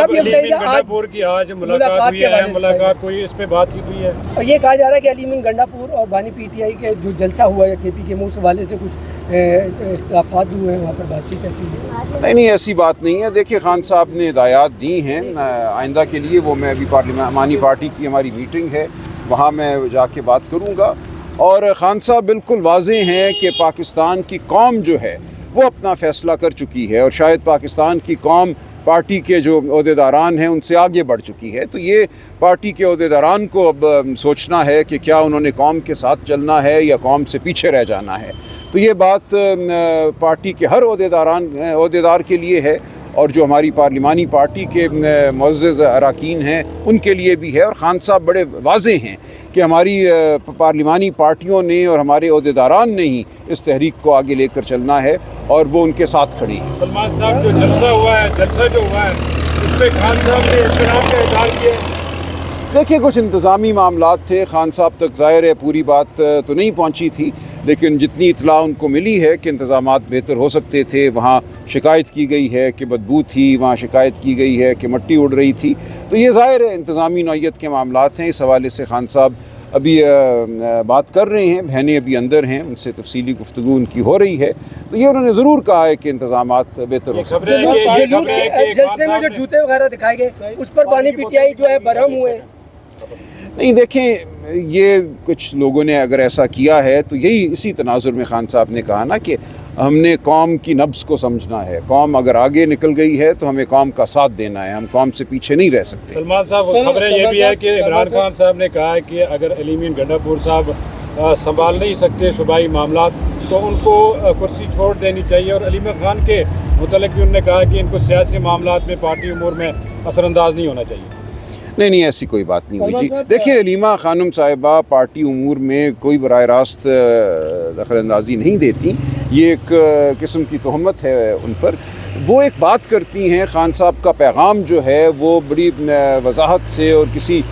आप ये बताइए गंडापुर की आज मुलाकात हुई है, मुलाकात कोई इस पे बातचीत हुई है और ये कहा जा रहा है कि अली अमीन गंडापुर और बानी पीटीआई के जो जलसा हुआ है केपी के मुँह से वाले से कुछ इख्तिलाफात हुए हैं, वहाँ पर बातचीत ऐसी है? नहीं, ऐसी बात नहीं है। देखिए, खान साहब ने हिदायत दी हैं आइंदा के लिए। वो मैं अभी पार्लिमानी पार्टी की हमारी मीटिंग है, वहाँ मैं जाके बात करूँगा। और खान साहब बिल्कुल वाज़ेह हैं कि पाकिस्तान की कौम जो है वो अपना फ़ैसला कर चुकी है और शायद पाकिस्तान की कौम पार्टी के जो ओहदेदारान हैं उनसे आगे बढ़ चुकी है। तो ये पार्टी के ओहदेदारान को अब सोचना है कि क्या उन्होंने कौम के साथ चलना है या कौम से पीछे रह जाना है। तो ये बात पार्टी के हर ओहदेदार के लिए है और जो हमारी पार्लिमानी पार्टी के मुअज़्ज़ज़ अरकान हैं उनके लिए भी है। और खान साहब बड़े वाज़ेह हैं कि हमारी पार्लिमानी पार्टियों ने और हमारे ओहदेदारान ने ही इस तहरीक को आगे लेकर चलना है और वो उनके साथ खड़ी हैं। सलमान साहब, जो जलसा हुआ है उस पर खान साहब ने इत्मीनान का इज़हार किया। देखिए, कुछ इंतज़ामी मामलात थे, खान साहब तक ज़ाहिर है पूरी बात तो नहीं पहुंची थी, लेकिन जितनी इत्तला उनको मिली है कि इंतज़ामात बेहतर हो सकते थे। वहाँ शिकायत की गई है कि बदबू थी, वहाँ शिकायत की गई है कि मिट्टी उड़ रही थी। तो ये ज़ाहिर है इंतज़ामी नौइयत के मामलात हैं। इस हवाले से खान साहब अभी बात कर रहे हैं, बहनें अभी अंदर हैं, उनसे तफसीली गुफ्तगू उनकी हो रही है। तो ये उन्होंने ज़रूर कहा है कि इंतज़ामात बेहतर हो सकते हैं। जलसे में जो जूते वगैरह दिखाए गए उस पर बानी पीटीआई जो है बरहम हुए। नहीं, देखें, ये कुछ लोगों ने अगर ऐसा किया है तो यही इसी तनाजुर में खान साहब ने कहा ना कि हमने कौम की नब्ज़ को समझना है। कौम अगर आगे निकल गई है तो हमें कौम का साथ देना है, हम कौम से पीछे नहीं रह सकते। सलमान साहब, खबरें ये भी है कि इमरान खान साहब ने कहा है कि अगर अली अमीन गंडापुर साहब संभाल नहीं सकते सूबाई मामला तो उनको कुर्सी छोड़ देनी चाहिए। और अली अमीन खान के मुतल्लिक़ भी उन्होंने कहा कि इनको सियासी मामला में पार्टी उमूर में असरअंदाज नहीं होना चाहिए। नहीं, ऐसी कोई बात नहीं हुई जी। देखिए, अलीमा खानम साहिबा पार्टी उमूर में कोई बराह रास्त दखलंदाजी नहीं देती। ये एक किस्म की तोहमत है उन पर। वो एक बात करती हैं, खान साहब का पैगाम जो है वो बड़ी वजाहत से और किसी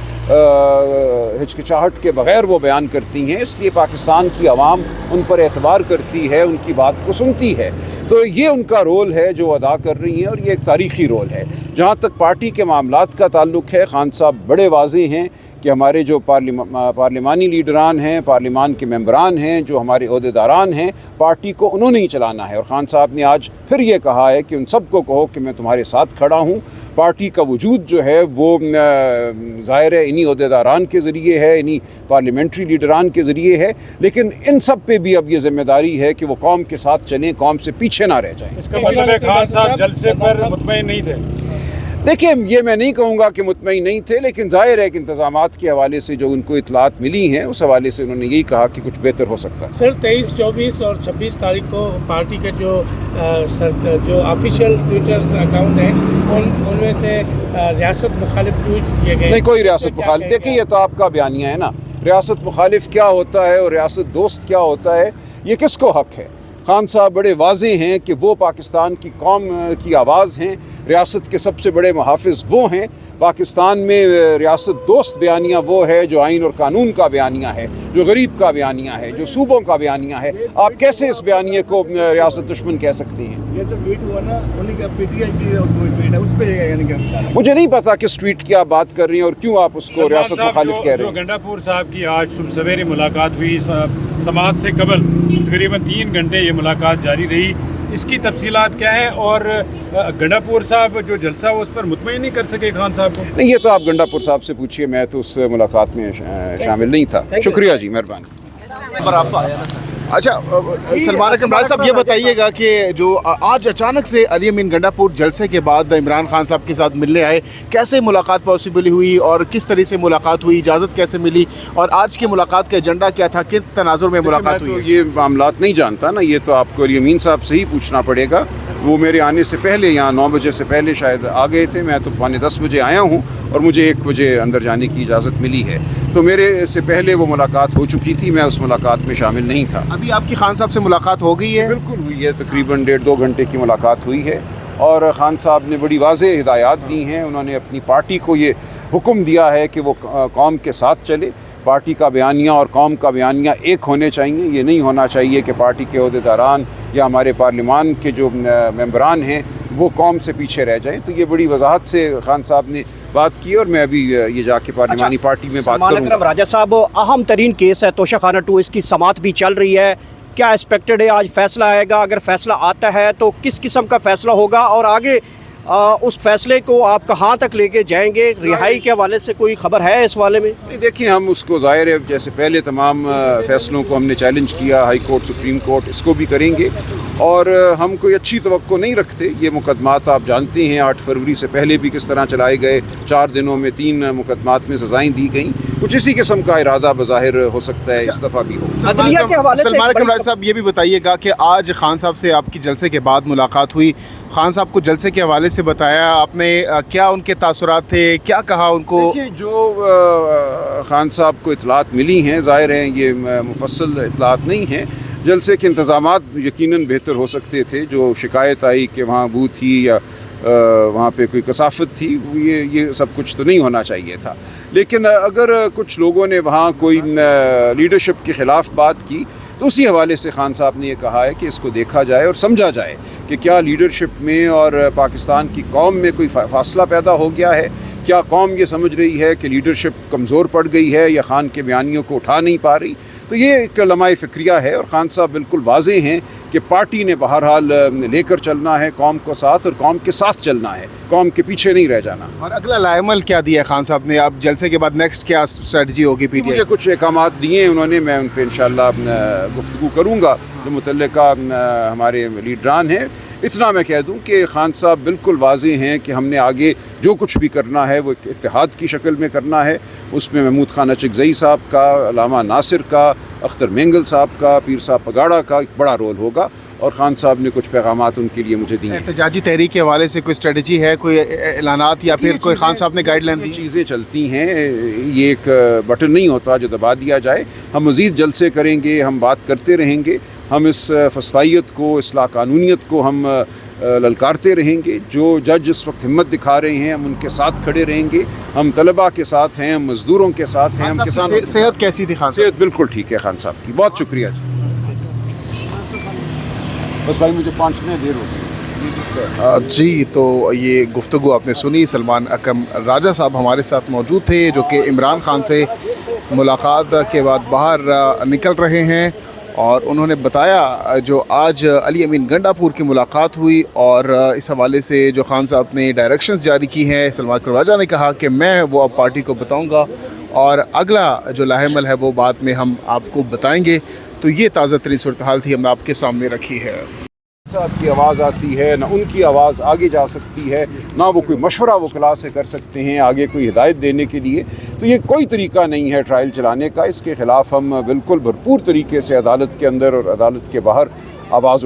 हिचकिचाहट के बग़ैर वो बयान करती हैं, इसलिए पाकिस्तान की आवाम उन पर एतबार करती है, उनकी बात को सुनती है। तो ये उनका रोल है जो अदा कर रही हैं और ये एक तारीख़ी रोल है। जहाँ तक पार्टी के मामलात का ताल्लुक़ है, खान साहब बड़े वाज़ेह हैं कि हमारे जो पार्लिमानी लीडरान हैं, पार्लिमान के मेंबरान हैं, जो हमारे ओहदेदारान हैं, पार्टी को उन्होंने ही चलाना है। और खान साहब ने आज फिर ये कहा है कि उन सबको कहो कि मैं तुम्हारे साथ खड़ा हूँ। पार्टी का वजूद जो है वो ज़ाहिर है इन्हीं ओहदेदारान के ज़रिए है, इन्हीं पार्लियामेंट्री लीडरान के ज़रिए है, लेकिन इन सब पे भी अब ये ज़िम्मेदारी है कि वो कौम के साथ चलें, कौम से पीछे ना रह जाएं। इसका मतलब है खान साहब जलसे पर मुतमईन नहीं थे। देखिए, ये मैं नहीं कहूँगा कि मुतमईन नहीं थे, लेकिन ज़ाहिर है कि इंतज़ामात के हवाले से जो उनको इतलात मिली हैं उस हवाले से उन्होंने यही कहा कि कुछ बेहतर हो सकता है। सर, 23, 24 और 26 तारीख को पार्टी के जो ऑफिशियल ट्विटर अकाउंट हैं उनमें से रियासत मुखालिफ ट्वीट्स किए गए। नहीं, कोई रियासत मुखालिफ, देखिए ये तो आपका बयानिया है ना। रियासत मुखालिफ क्या होता है और रियासत दोस्त क्या होता है, ये किसको हक है? खान साहब बड़े वाज़ेह हैं कि वो पाकिस्तान की कौम की आवाज़ हैं, रियासत के सबसे बड़े मुहाफ़िज़ वो हैं। पाकिस्तान में रियासत दोस्त बयानिया वो है जो आइन और कानून का बयानिया है, जो गरीब का बयानिया है, जो सूबों का बयानिया है। आप कैसे इस बयानिए को रियासत दुश्मन कह सकती हैं? ये जो ट्वीट हुआ ना, उन्हीं का पीटीआई की ट्वीट है, उस पे यानी कि मुझे नहीं पता किस ट्वीट की आप बात कर रही हैं और क्यों आप उसको रियासत मुखालिफ कह रहे हैं। गंडापुर साहब की आज सुबह सवेरे मुलाकात हुई, समाअत से कबल तकरीबन 3 घंटे ये मुलाकात जारी रही। इसकी तफसीलात क्या है और गंडापुर साहब जो जलसा हो उस पर मुतमईन नहीं कर सके खान साहब को? नहीं, ये तो आप गंडापुर साहब से पूछिए, मैं तो उस मुलाकात में शामिल नहीं था। शुक्रिया जी, मेहरबानी। अच्छा, सलमान अकरम साहब, ये बताइएगा कि जो आज अचानक से अली अमीन गंडापुर जलसे के बाद इमरान खान साहब के साथ मिलने आए, कैसे मुलाकात पॉसिबल हुई और किस तरह से मुलाकात हुई, इजाज़त कैसे मिली और आज की मुलाकात का एजेंडा क्या था, किस तनाजुर में मुलाकात हुई? तो ये मामलात नहीं जानता ना, ये तो आपको अली अमीन साहब से ही पूछना पड़ेगा। वो मेरे आने से पहले यहाँ 9 बजे से पहले शायद आ गए थे। मैं तो 9:45 बजे आया हूँ और मुझे 1 बजे अंदर जाने की इजाज़त मिली है। तो मेरे से पहले वो मुलाकात हो चुकी थी, मैं उस मुलाकात में शामिल नहीं था। अभी आपकी खान साहब से मुलाकात हो गई है? बिल्कुल हुई है, तकरीबन 1.5-2 घंटे की मुलाकात हुई है और खान साहब ने बड़ी वाज़ेह हिदायत दी हैं। उन्होंने अपनी पार्टी को ये हुक्म दिया है कि वो कौम के साथ चले। पार्टी का बयानिया और कौम का बयानिया एक होने चाहिए। ये नहीं होना चाहिए कि पार्टी के ओहदेदारान या हमारे पार्लिमान के जो मेंबरान हैं वो कौम से पीछे रह जाएं। तो ये बड़ी वजाहत से खान साहब ने बात की और मैं अभी ये जाके पार्लिमानी पार्टी में बात सलमान करूँगा। अकरम राजा साहब, अहम तरीन केस है तोशाखाना 2, इसकी समात भी चल रही है, क्या एक्सपेक्टेड है आज फैसला आएगा? अगर फैसला आता है तो किस किस्म का फैसला होगा और आगे उस फैसले को आप कहाँ तक लेके जाएंगे? रिहाई के हवाले से कोई खबर है इस वाले में? नहीं, देखिए हम उसको ज़ाहिर है जैसे पहले तमाम फ़ैसलों को हमने चैलेंज किया, हाई कोर्ट सुप्रीम कोर्ट, इसको भी करेंगे और हम कोई अच्छी तवक्को नहीं रखते। ये मुकदमात आप जानते हैं 8 फरवरी से पहले भी किस तरह चलाए गए, 4 दिनों में 3 मुकदमात में सज़ाएँ दी गई। कुछ इसी किस्म का इरादा बज़ाहिर हो सकता है इस दफ़ा भी हो। अदलिया के हवाले से सलमान अकरम राजा साहब, ये भी बताइएगा कि आज खान साहब से आपकी जलसे के बाद मुलाकात हुई, खान साहब को जलसे के हवाले से बताया आपने, क्या उनके तासुरात थे, क्या कहा उनको? देखिए जो खान साहब को इतलात मिली हैं, ज़ाहिर है ये मुफस्सल इतलात नहीं हैं। जलसे के इंतज़ामात यकीनन बेहतर हो सकते थे। जो शिकायत आई कि वहाँ बू थी या वहाँ पे कोई कसाफत थी, ये सब कुछ तो नहीं होना चाहिए था। लेकिन अगर कुछ लोगों ने वहाँ कोई लीडरशिप के ख़िलाफ़ बात की तो उसी हवाले से खान साहब ने ये कहा है कि इसको देखा जाए और समझा जाए कि क्या लीडरशिप में और पाकिस्तान की कौम में कोई फासला पैदा हो गया है, क्या कौम ये समझ रही है कि लीडरशिप कमज़ोर पड़ गई है या खान के बयानियों को उठा नहीं पा रही। तो ये एक लम्हाए फ़िक्रिया है और खान साहब बिल्कुल वाज़ेह हैं कि पार्टी ने बहरहाल लेकर चलना है कौम को साथ और कौम के साथ चलना है, कौम के पीछे नहीं रह जाना। और अगला लाएमल क्या दिया है खान साहब ने? आप जलसे के बाद नेक्स्ट क्या स्ट्रेटजी होगी पीटीआई? मुझे कुछ अहकामात दिए हैं उन्होंने, मैं उन पर इंशाअल्लाह गुफ्तगू करूँगा जो मुतल्लिका हमारे लीडरान हैं। इतना मैं कह दूं कि खान साहब बिल्कुल वाज़ेह हैं कि हमने आगे जो कुछ भी करना है वो इत्तेहाद की शक्ल में करना है। उसमें महमूद खान अचकज़ई साहब का, अल्लामा नासिर का, अख्तर मेंगल साहब का, पीर साहब पगाड़ा का एक बड़ा रोल होगा और खान साहब ने कुछ पैगामात उनके लिए मुझे दिए। एहतजाजी तहरीक के हवाले से कोई स्ट्रेटजी है, कोई ऐलानात या फिर कोई खान साहब ने गाइडलाइन दी? चीज़ें चलती हैं, ये एक बटन नहीं होता जो दबा दिया जाए। हम मज़ीद जलसे करेंगे, हम बात करते रहेंगे, हम इस फसाइयत को, इस्लाह कानूनियत को हम ललकारते रहेंगे। जो जज इस वक्त हिम्मत दिखा रहे हैं हम उनके साथ खड़े रहेंगे। हम तलबा के साथ हैं, हम मज़दूरों के साथ हैं, हम किसानों। सेहत कैसी थी खान साहब? सेहत बिल्कुल ठीक है खान साहब की, बहुत शुक्रिया जी। बस भाई मुझे पहुँचने देर हो गई जी। तो ये गुफ्तगू आपने सुनी, सलमान अकरम राजा साहब हमारे साथ मौजूद थे जो कि इमरान खान से मुलाकात के बाद बाहर निकल रहे हैं और उन्होंने बताया जो आज अली अमीन गंडापुर की मुलाकात हुई और इस हवाले से जो खान साहब ने डायरेक्शंस जारी की हैं, सलमान अकरम राजा ने कहा कि मैं वो अब पार्टी को बताऊंगा और अगला जो लाहेमल है वो बाद में हम आपको बताएंगे। तो ये ताज़ा तरीन सूरत हाल थी, हमने आपके सामने रखी है। साहब की आवाज़ आती है, ना उनकी आवाज़ आगे जा सकती है, ना वो कोई मशवरा वो क्लास से कर सकते हैं आगे कोई हिदायत देने के लिए। तो ये कोई तरीका नहीं है ट्रायल चलाने का। इसके ख़िलाफ़ हम बिल्कुल भरपूर तरीके से अदालत के अंदर और अदालत के बाहर आवाज़